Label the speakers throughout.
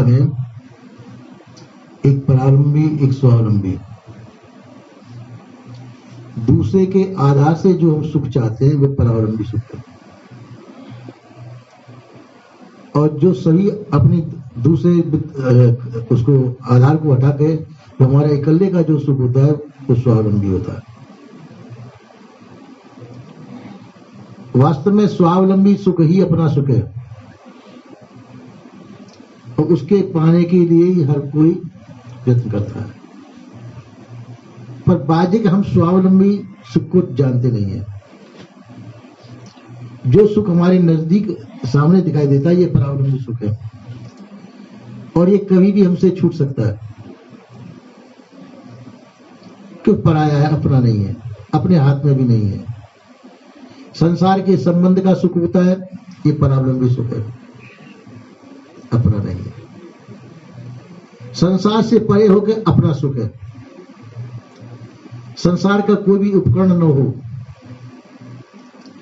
Speaker 1: भाग हैं, एक परावलंबी, एक स्वावलंबी। दूसरे के आधार से जो हम सुख चाहते हैं वे परावलंबी सुख है, और जो सही अपनी दूसरे उसको आधार को हटा के तो हमारा इकल्ले का जो सुख होता है वो स्वावलंबी होता है। वास्तव में स्वावलंबी सुख ही अपना सुख है, और उसके पाने के लिए ही हर कोई यत्न करता है। पर बाजे के हम स्वावलंबी सुख को जानते नहीं है। जो सुख हमारे नजदीक सामने दिखाई देता है ये परावलंबी सुख है, और ये कभी भी हमसे छूट सकता है, क्यों? पराया है, अपना नहीं है, अपने हाथ में भी नहीं है। संसार के संबंध का सुख होता है, ये परावलंबी सुख है, अपना नहीं है। संसार से परे होकर अपना सुख है। संसार का कोई भी उपकरण न हो,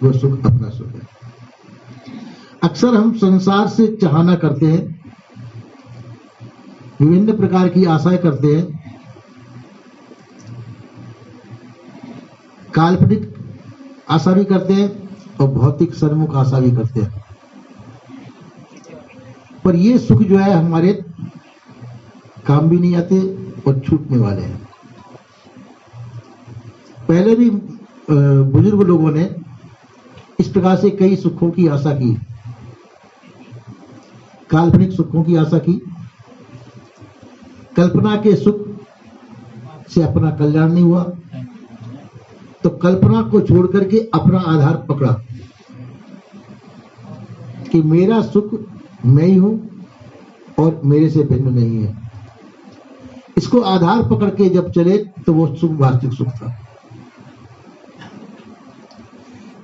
Speaker 1: वो सुख अपना सुख है। अक्सर हम संसार से चाहना करते हैं, विभिन्न प्रकार की आशाएं करते हैं, काल्पनिक आशा भी करते हैं और भौतिक सन्मुख आशा भी करते हैं। पर ये सुख जो है हमारे काम भी नहीं आते और छूटने वाले हैं। पहले भी बुजुर्ग लोगों ने इस प्रकार से कई सुखों की आशा की, काल्पनिक सुखों की आशा की, कल्पना के सुख से अपना कल्याण नहीं हुआ तो कल्पना को छोड़ करके अपना आधार पकड़ा कि मेरा सुख मैं ही हूं और मेरे से भिन्न नहीं है। इसको आधार पकड़ के जब चले तो वो सुख वास्तविक सुख था।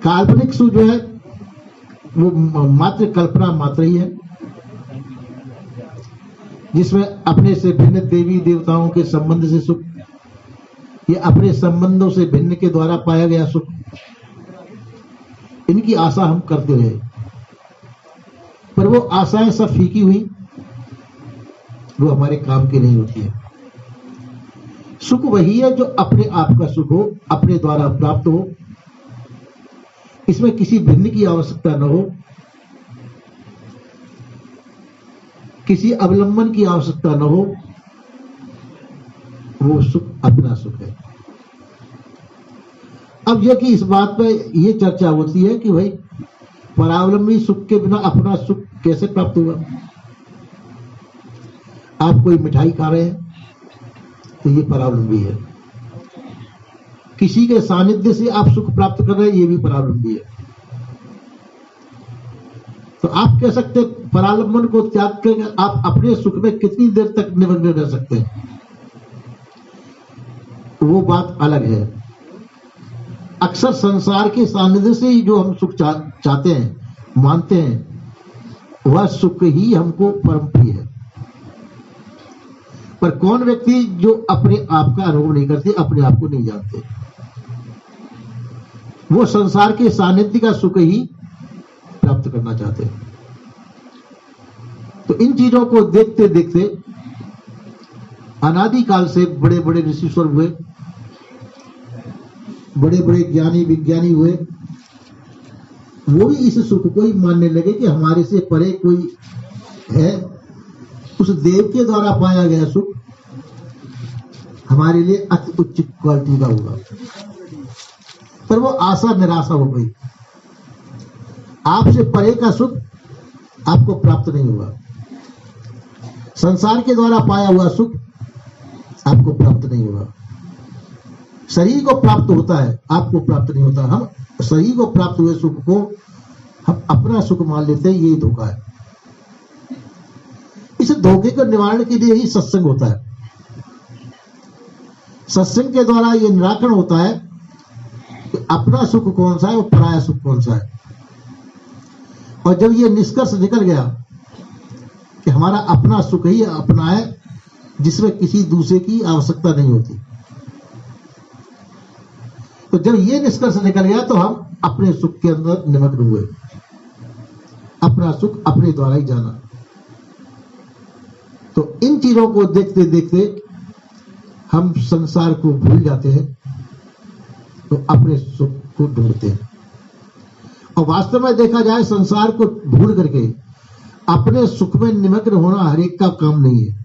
Speaker 1: काल्पनिक सुख जो है वो मात्र कल्पना मात्र ही है, जिसमें अपने से भिन्न देवी देवताओं के संबंध से सुख या अपने संबंधों से भिन्न के द्वारा पाया गया सुख, इनकी आशा हम करते रहे, पर वो आशाएं सब फीकी हुई, वो हमारे काम की नहीं होती है। सुख वही है जो अपने आप का सुख हो, अपने द्वारा प्राप्त हो, इसमें किसी भिन्न की आवश्यकता न हो, किसी अवलंबन की आवश्यकता न हो, वो सुख अपना सुख है। अब यह कि इस बात पर यह चर्चा होती है कि भाई परावलंबी सुख के बिना अपना सुख कैसे प्राप्त होगा। आप कोई मिठाई खा रहे हैं तो ये परावलंबी है, किसी के सानिध्य से आप सुख प्राप्त कर रहे हैं, ये भी परावलंबी है। तो आप कह सकते हैं परावलंबन को त्याग कर आप अपने सुख में कितनी देर तक निमग्न रह सकते हैं, वो बात अलग है। अक्सर संसार के सानिध्य से ही जो हम सुख चाहते हैं, मानते हैं, वह सुख ही हमको परम प्रिय है। पर कौन व्यक्ति जो अपने आप का अनुभव नहीं करते, अपने आप को नहीं जानते, वो संसार के सानिध्य का सुख ही प्राप्त करना चाहते हैं। तो इन चीजों को देखते देखते अनादिकाल से बड़े बड़े ऋषिश्वर हुए, बड़े बड़े ज्ञानी विज्ञानी हुए, वो भी इस सुख को ही मानने लगे कि हमारे से परे कोई है, उस देव के द्वारा पाया गया सुख हमारे लिए अति उच्च क्वालिटी का होगा। पर वो आशा निराशा हो गई, आपसे परे का सुख आपको प्राप्त नहीं होगा, संसार के द्वारा पाया हुआ सुख आपको प्राप्त नहीं होगा। शरीर को प्राप्त होता है, आपको प्राप्त नहीं होता। हम शरीर को प्राप्त हुए सुख को हम अपना सुख मान लेते हैं, यही धोखा है। इस धोखे को निवारण के लिए ही सत्संग होता है। सत्संग के द्वारा यह निराकरण होता है कि अपना सुख कौन सा है और पराया सुख कौन सा है। और जब यह निष्कर्ष निकल गया कि हमारा अपना सुख ही अपना है, जिसमें किसी दूसरे की आवश्यकता नहीं होती, तो जब ये निष्कर्ष निकल गया तो हम अपने सुख के अंदर निमग्न हुए, अपना सुख अपने द्वारा ही जाना। तस्वीरों को देखते देखते हम संसार को भूल जाते हैं तो अपने सुख को ढूंढते हैं। और वास्तव में देखा जाए संसार को भूल करके अपने सुख में निमग्न होना हर एक का काम नहीं है।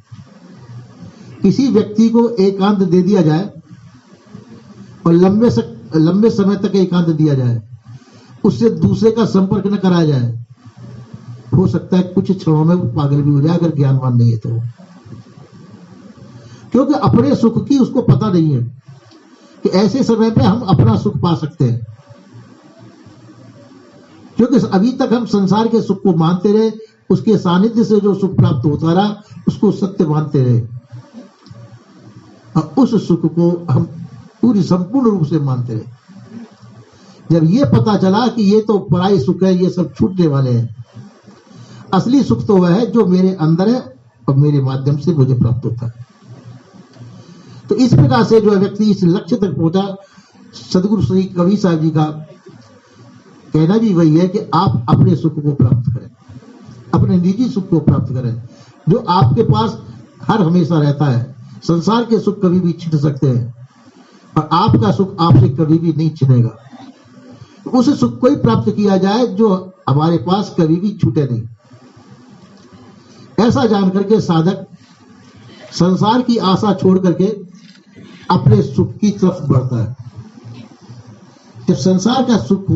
Speaker 1: किसी व्यक्ति को एकांत दे दिया जाए और लंबे समय तक एकांत दिया जाए, उससे दूसरे का संपर्क न कराया जाए, हो सकता है कुछ क्षणों में वो पागल भी हो जाए अगर ज्ञानवान नहीं है तो। क्योंकि अपने सुख की उसको पता नहीं है कि ऐसे समय पे हम अपना सुख पा सकते हैं। क्योंकि अभी तक हम संसार के सुख को मानते रहे, उसके सानिध्य से जो सुख प्राप्त होता रहा उसको सत्य मानते रहे, और उस सुख को हम पूरी संपूर्ण रूप से मानते रहे। जब ये पता चला कि ये तो पराई सुख है, ये सब छूटने वाले हैं, असली सुख तो वह है जो मेरे अंदर है और मेरे माध्यम से मुझे प्राप्त होता है। तो इस प्रकार से जो व्यक्ति इस लक्ष्य तक पहुंचा, सदगुरु श्री कबीर साहब जी का कहना भी वही है कि आप अपने सुख को प्राप्त करें, अपने निजी सुख को प्राप्त करें, जो आपके पास हर हमेशा रहता है। संसार के सुख कभी भी छिन सकते हैं और आपका सुख आपसे कभी भी नहीं छिनेगा। उस सुख को ही प्राप्त किया जाए जो हमारे पास कभी भी छूटे नहीं। ऐसा जान करके साधक संसार की आशा छोड़ करके अपने सुख की तरफ बढ़ता है। जब संसार का सुख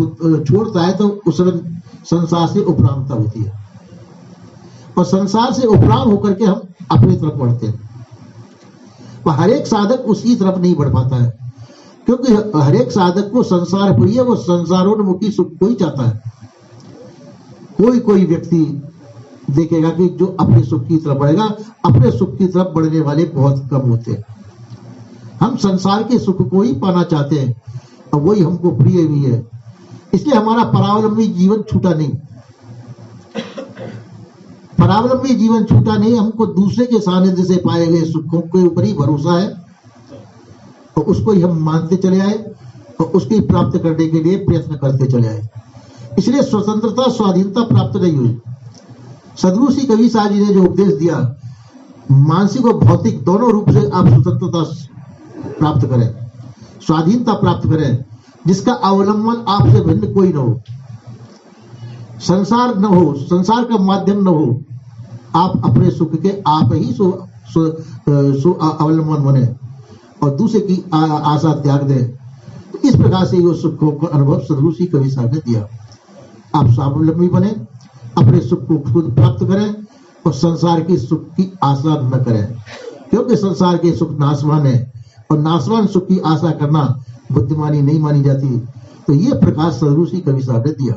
Speaker 1: छोड़ता है तो उस समय संसार से उपरामता होती है, और संसार से उपराम होकर के हम अपनी तरफ बढ़ते हैं। और हर एक साधक उसकी तरफ नहीं बढ़ पाता है, क्योंकि हर एक साधक को संसार प्रिय, वो संसारोन्मुखी सुख को ही चाहता है। कोई व्यक्ति देखेगा कि जो अपने सुख की तरफ बढ़ेगा, अपने सुख की तरफ बढ़ने वाले बहुत कम होते हैं। हम संसार के सुख को ही पाना चाहते हैं और वही हमको प्रिय भी है, इसलिए हमारा परावलंबी जीवन छूटा नहीं। परावलंबी जीवन छूटा नहीं, हमको दूसरे के सानिध्य से पाए गए सुखों के ऊपर ही भरोसा है और उसको ही हम मानते चले आए और उसकी प्राप्त करने के लिए प्रयत्न करते चले आए। इसलिए स्वतंत्रता स्वाधीनता प्राप्त नहीं हुई। सदगुरु श्री कबीर साहब जी ने जो उपदेश दिया, मानसिक और भौतिक दोनों रूप से आप स्वतंत्रता प्राप्त करें, स्वाधीनता प्राप्त करें, जिसका अवलंबन आपसे भिन्न कोई न हो, संसार न हो, संसार का माध्यम न हो। आप अपने सुख के आप ही अवलंबन बने और दूसरे की आशा त्याग दें। तो इस प्रकार से ये सुखों का अनुभव सदगुरु श्री कबीर साहब ने दिया। आप स्वावलंबी बने, अपने सुख को खुद प्राप्त करें और संसार की सुख की आशा न करें, क्योंकि संसार के सुख नाशवान है और नाशवान सुख की आशा करना बुद्धिमानी नहीं मानी जाती। तो ये प्रकाश सदगुरु श्री कबीर साहब ने दिया।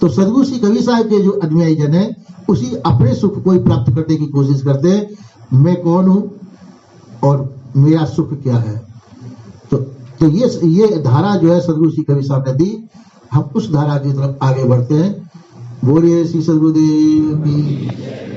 Speaker 1: तो सदगुरु श्री कबीर साहब के जो अनुयायी जन है, उसी अपने सुख को ही प्राप्त करने की कोशिश करते हैं। मैं कौन हूं और मेरा सुख क्या है। तो ये धारा जो है सदगुरु श्री कबीर साहब ने दी, हम उस धारा की तरफ आगे बढ़ते हैं। बोलिए श्री सदगुरुदेव की।